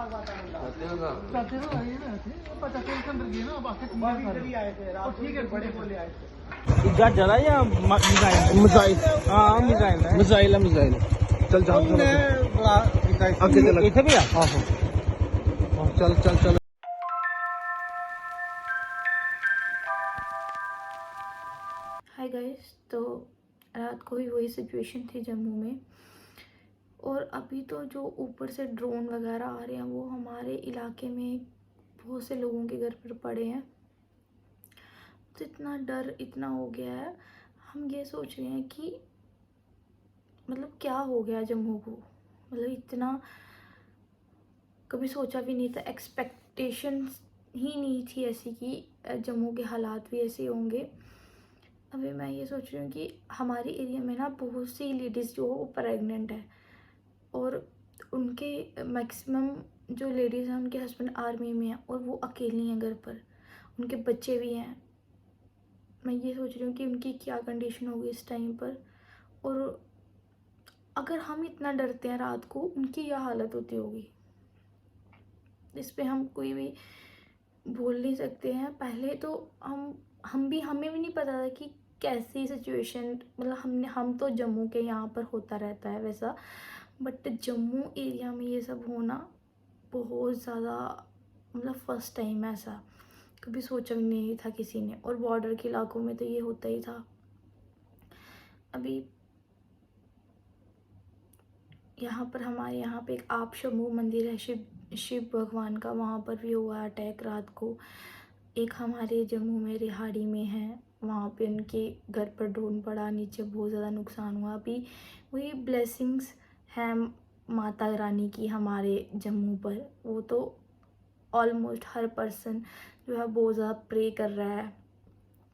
चाहते ना ये ना ऐसे 50 के अंदर गए ना बाकी आए थे रात ठीक है बड़े बोले आए थे इधर जला या मिसाइल मिसाइल हाँ मिसाइल है मिसाइल है मिसाइल चल चल आगे चल इथे भी आ हाँ हाँ चल चल चल हाय गाइस। तो रात को ही वही सिचुएशन थी जम्मू में, और अभी तो जो ऊपर से ड्रोन वगैरह आ रहे हैं वो हमारे इलाके में बहुत से लोगों के घर पर पड़े हैं। तो इतना डर इतना हो गया है, हम ये सोच रहे हैं कि मतलब क्या हो गया जम्मू को। मतलब इतना कभी सोचा भी नहीं था, एक्सपेक्टेशंस ही नहीं थी ऐसी कि जम्मू के हालात भी ऐसे होंगे। अभी मैं ये सोच रही हूँ कि हमारे एरिया में ना बहुत सी लेडीज़ जो वो प्रेग्नेंट है, और उनके मैक्सिमम जो लेडीज़ हैं उनके हस्बैंड आर्मी में हैं और वो अकेली हैं घर पर, उनके बच्चे भी हैं। मैं ये सोच रही हूँ कि उनकी क्या कंडीशन होगी इस टाइम पर, और अगर हम इतना डरते हैं रात को, उनकी क्या हालत होती होगी। इस पे हम कोई भी बोल नहीं सकते हैं। पहले तो हमें भी नहीं पता था कि कैसी सिचुएशन, मतलब हम तो जम्मू के यहाँ पर होता रहता है वैसा, बट जम्मू एरिया में ये सब होना बहुत ज़्यादा, मतलब फर्स्ट टाइम ऐसा कभी सोचा भी नहीं था किसी ने। और बॉर्डर के इलाकों में तो ये होता ही था। अभी यहाँ पर हमारे यहाँ पे एक आप शंभू मंदिर है, शिव भगवान का, वहाँ पर भी हुआ अटैक रात को। एक हमारे जम्मू में रिहाड़ी में है, वहाँ पे उनके घर पर ड्रोन पड़ा, नीचे बहुत ज़्यादा नुकसान हुआ। अभी वही ब्लेसिंग्स हैं माता रानी की हमारे जम्मू पर, वो तो ऑलमोस्ट हर पर्सन जो है बहुत ज़्यादा प्रे कर रहा है,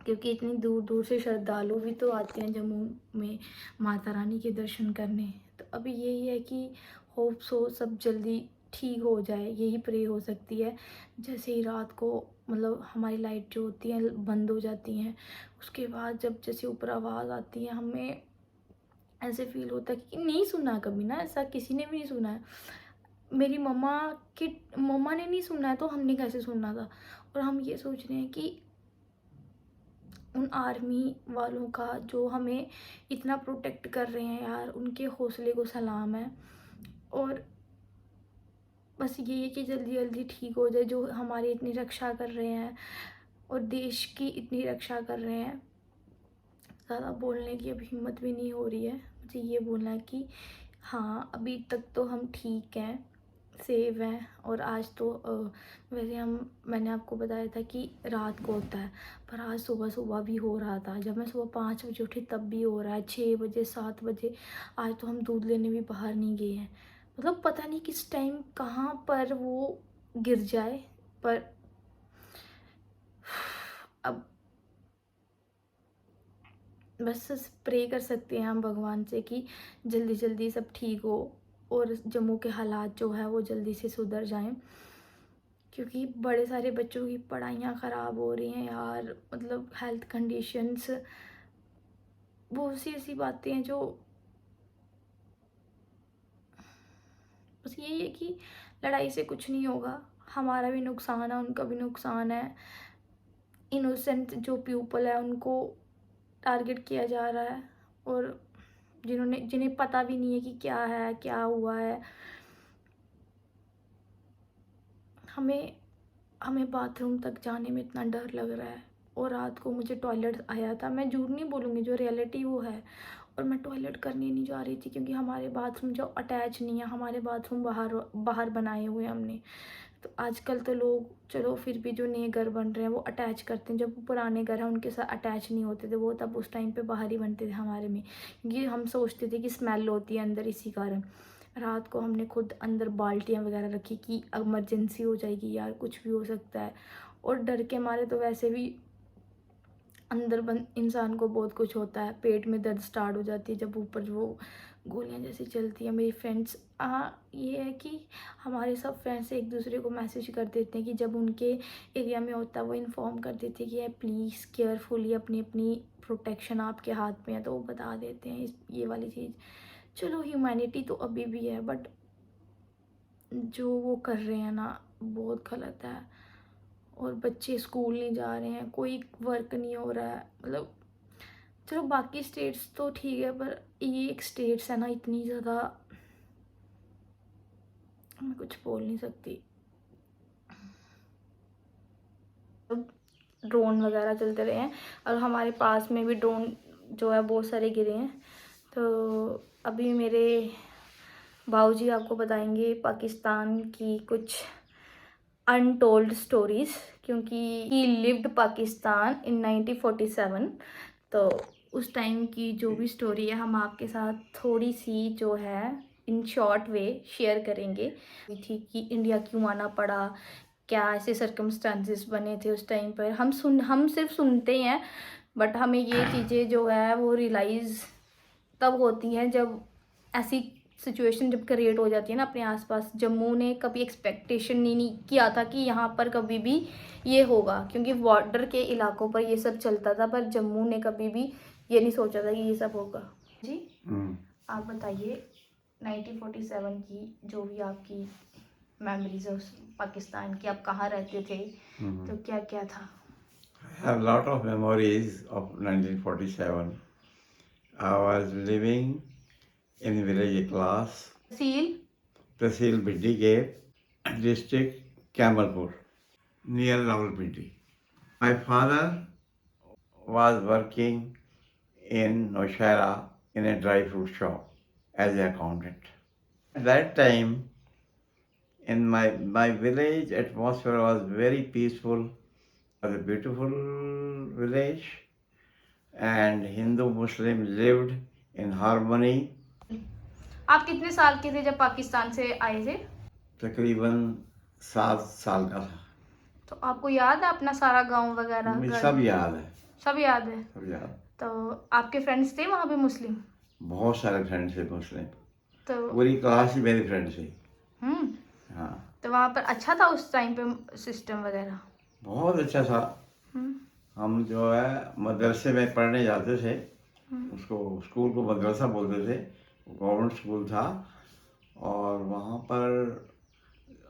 क्योंकि इतनी दूर दूर से श्रद्धालु भी तो आते हैं जम्मू में माता रानी के दर्शन करने। तो अभी यही है कि होप सो सब जल्दी ठीक हो जाए, यही प्रे हो सकती है। जैसे ही रात को मतलब हमारी लाइट जो होती है बंद हो जाती हैं, उसके बाद जब जैसे ऊपर आवाज़ आती है, हमें ऐसे फील होता है कि नहीं सुना कभी ना, ऐसा किसी ने भी नहीं सुना है। मेरी मम्मा ने नहीं सुना है तो हमने कैसे सुनना था। और हम ये सोच रहे हैं कि उन आर्मी वालों का जो हमें इतना प्रोटेक्ट कर रहे हैं यार, उनके हौसले को सलाम है। और बस ये है कि जल्दी जल्दी ठीक हो जाए, जो हमारी इतनी रक्षा कर रहे हैं और देश की इतनी रक्षा कर रहे हैं। ज़्यादा बोलने की अब हिम्मत भी नहीं हो रही है, मुझे ये बोलना है कि हाँ अभी तक तो हम ठीक हैं, सेव हैं। और आज तो वैसे मैंने आपको बताया था कि रात को होता है, पर आज सुबह सुबह भी हो रहा था। जब मैं सुबह 5 बजे उठी तब भी हो रहा है, 6 बजे 7 बजे। आज तो हम दूध लेने भी बाहर नहीं गए हैं। मतलब पता नहीं किस टाइम कहाँ पर वो गिर जाए। पर अब बस प्रे कर सकते हैं हम भगवान से कि जल्दी जल्दी सब ठीक हो और जम्मू के हालात जो है वो जल्दी से सुधर जाएं, क्योंकि बड़े सारे बच्चों की पढ़ाइयाँ ख़राब हो रही हैं यार। मतलब हेल्थ कंडीशंस, बहुत सी ऐसी बातें हैं जो, बस यही है कि लड़ाई से कुछ नहीं होगा, हमारा भी नुकसान है उनका भी नुकसान है। इनोसेंट जो पीपल है उनको टारगेट किया जा रहा है, और जिन्हें पता भी नहीं है कि क्या है क्या हुआ है। हमें हमें बाथरूम तक जाने में इतना डर लग रहा है। और रात को मुझे टॉयलेट आया था, मैं झूठ नहीं बोलूँगी, जो रियलिटी वो है। और मैं टॉयलेट करने नहीं जा रही थी क्योंकि हमारे बाथरूम जो अटैच नहीं है, हमारे बाथरूम बाहर बाहर बनाए हुए हैं हमने। तो आजकल तो लोग चलो फिर भी जो नए घर बन रहे हैं वो अटैच करते हैं, जब पुराने घर हैं उनके साथ अटैच नहीं होते थे, वो तब उस टाइम पे बाहर ही बनते थे हमारे में, क्योंकि हम सोचते थे कि स्मेल होती है अंदर, इसी कारण। रात को हमने खुद अंदर बाल्टियाँ वगैरह रखी कि इमरजेंसी हो जाएगी यार, कुछ भी हो सकता है। और डर के मारे तो वैसे भी अंदर बंद इंसान को बहुत कुछ होता है, पेट में दर्द स्टार्ट हो जाती है जब ऊपर वो गोलियां जैसी चलती हैं। मेरी फ्रेंड्स, ये है कि हमारे सब फ्रेंड्स एक दूसरे को मैसेज कर देते हैं कि जब उनके एरिया में होता है वो इन्फॉर्म कर देते हैं कि यार प्लीज़ केयरफुली, अपनी अपनी प्रोटेक्शन आपके हाथ में है, तो वो बता देते हैं ये वाली चीज़। चलो ह्यूमैनिटी तो अभी भी है, बट जो वो कर रहे हैं ना बहुत गलत है। और बच्चे स्कूल नहीं जा रहे हैं, कोई वर्क नहीं हो रहा है। मतलब चलो बाकी स्टेट्स तो ठीक है, पर ये एक स्टेट्स है ना इतनी ज़्यादा, मैं कुछ बोल नहीं सकती। ड्रोन वगैरह चलते रहे हैं और हमारे पास में भी ड्रोन जो है बहुत सारे गिरे हैं। तो अभी मेरे बाऊजी आपको बताएंगे पाकिस्तान की कुछ अनटोल्ड स्टोरीज़, क्योंकि ही लिव्ड पाकिस्तान इन 1947। तो उस टाइम की जो भी स्टोरी है हम आपके साथ थोड़ी सी जो है इन शॉर्ट वे शेयर करेंगे। थी कि इंडिया क्यों आना पड़ा, क्या ऐसे सर्कमस्टांसेस बने थे उस टाइम पर। हम सिर्फ सुनते हैं, बट हमें ये चीज़ें जो है वो रियलाइज़ तब होती हैं जब ऐसी सिचुएशन जब क्रिएट हो जाती है ना अपने आसपास। जम्मू ने कभी एक्सपेक्टेशन नहीं किया था कि यहाँ पर कभी भी ये होगा, क्योंकि बॉर्डर के इलाकों पर ये सब चलता था, पर जम्मू ने कभी भी ये नहीं सोचा था कि ये सब होगा। जी आप बताइए 1947 की जो भी आपकी मेमोरीज है उस पाकिस्तान की, आप कहाँ रहते थे, तो क्या क्या था? I have a lot of memories of 1947. I was living in village class, seal Tehsil Biddi Gate, district Kamalpur, near Rawalpindi. My father was working in Noshera in a dry fruit shop as an accountant. At that time, in my village, atmosphere was very peaceful. It was a beautiful village, and Hindu-Muslim lived in harmony. आप कितने साल के थे जब पाकिस्तान से आए थे? तकरीबन 7 साल का था। तो आपको याद है अपना सारा गांव वगैरह? मुझे सब याद है, सब याद है। सब याद। तो आपके फ्रेंड्स थे वहाँ पे मुस्लिम? बहुत सारे फ्रेंड्स थे मुस्लिम, तो पूरी क्लास ही मेरी फ्रेंड थी। हाँ, तो वहाँ पर अच्छा था उस टाइम पे सिस्टम वगैरह? बहुत अच्छा था। हम जो है मदरसे में पढ़ने जाते थे, उसको स्कूल को मदरसा बोलते थे, गवर्नमेंट स्कूल था। और वहाँ पर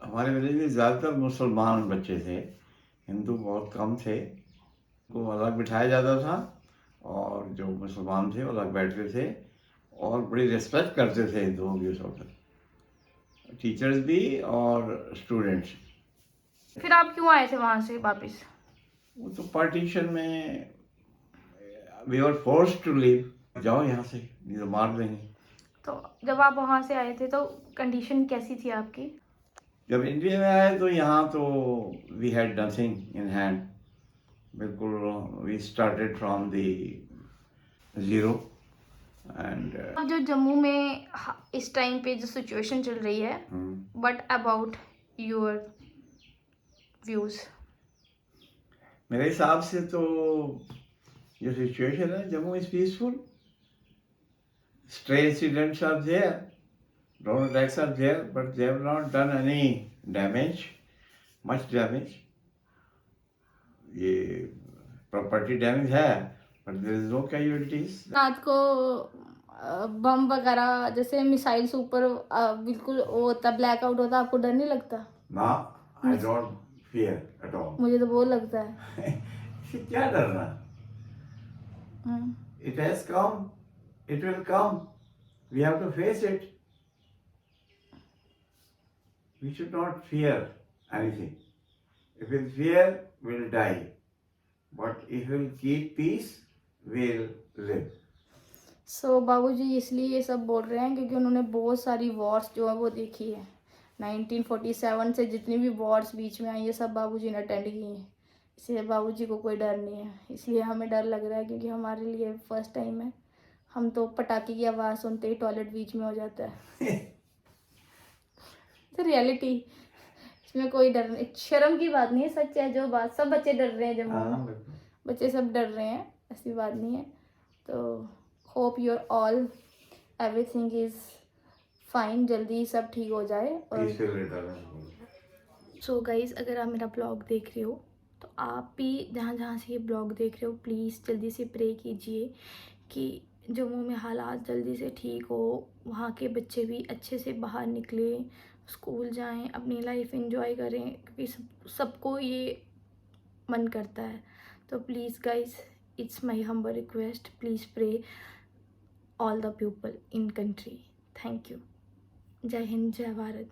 हमारे विलेज में ज़्यादातर मुसलमान बच्चे थे, हिंदू बहुत कम थे। उनको अलग बिठाया जाता था और जो मुसलमान थे वो अलग बैठते थे और बड़ी रिस्पेक्ट करते थे हिंदुओं की उस वक्त, टीचर्स भी और स्टूडेंट्स। फिर आप क्यों आए थे वहाँ से वापस? वो तो पार्टीशन में we are forced to leave, जाओ यहाँ से नहीं तो मार देंगे। तो जब आप वहाँ से आए थे तो कंडीशन कैसी थी आपकी? जब इंडिया में आए तो यहाँ तो we had nothing in hand, बिल्कुल we started from the zero. And अब जो जम्मू में इस टाइम पे जो सिचुएशन चल रही है, बट अबाउट योर व्यूज? मेरे हिसाब से तो जो सिचुएशन है Jammu is peaceful. Stray incidents are there, drone attacks are there, but they have not done any damage, much damage. ये property damage है, but there is no casualties. रात को बम वगैरह जैसे मिसाइल्स ऊपर बिल्कुल वो होता, ब्लैकआउट होता, आपको डर नहीं लगता? No, I don't fear at all. मुझे तो बहुत लगता है। इससे क्या डरना? It has come. It will come. We have to face it. We should not fear anything. If we fear, we'll die. But if we'll keep peace, we'll live. सो बाबूजी इसलिए ये सब बोल रहे हैं क्योंकि उन्होंने बहुत सारी वॉर्स जो है वो देखी है। 1947 से जितनी भी वॉर्स बीच में आई ये सब बाबूजी ने अटेंड की हैं, इसलिए बाबूजी को कोई डर नहीं है। इसलिए हमें डर लग रहा है क्योंकि हमारे लिए फर्स्ट टाइम है। हम तो पटाखे की आवाज़ सुनते ही टॉयलेट बीच में हो जाता है। तो रियलिटी इसमें कोई डर नहीं, शर्म की बात नहीं है, सच है जो बात। सब बच्चे डर रहे हैं जम्मू में, बच्चे सब डर रहे हैं, ऐसी बात नहीं है। तो hope your all everything is fine, जल्दी सब ठीक हो जाए। और सो गाइज़ अगर आप मेरा ब्लॉग देख रहे हो तो आप भी जहाँ जहाँ से ये ब्लॉग देख रहे हो प्लीज़ जल्दी से प्रे कीजिए कि जम्मू में हालात जल्दी से ठीक हो, वहाँ के बच्चे भी अच्छे से बाहर निकले स्कूल जाएं, अपनी लाइफ एंजॉय करें, क्योंकि सबको ये मन करता है। तो please guys, it's my humble request, please pray all the people in country. Thank you. जय हिंद, जय भारत।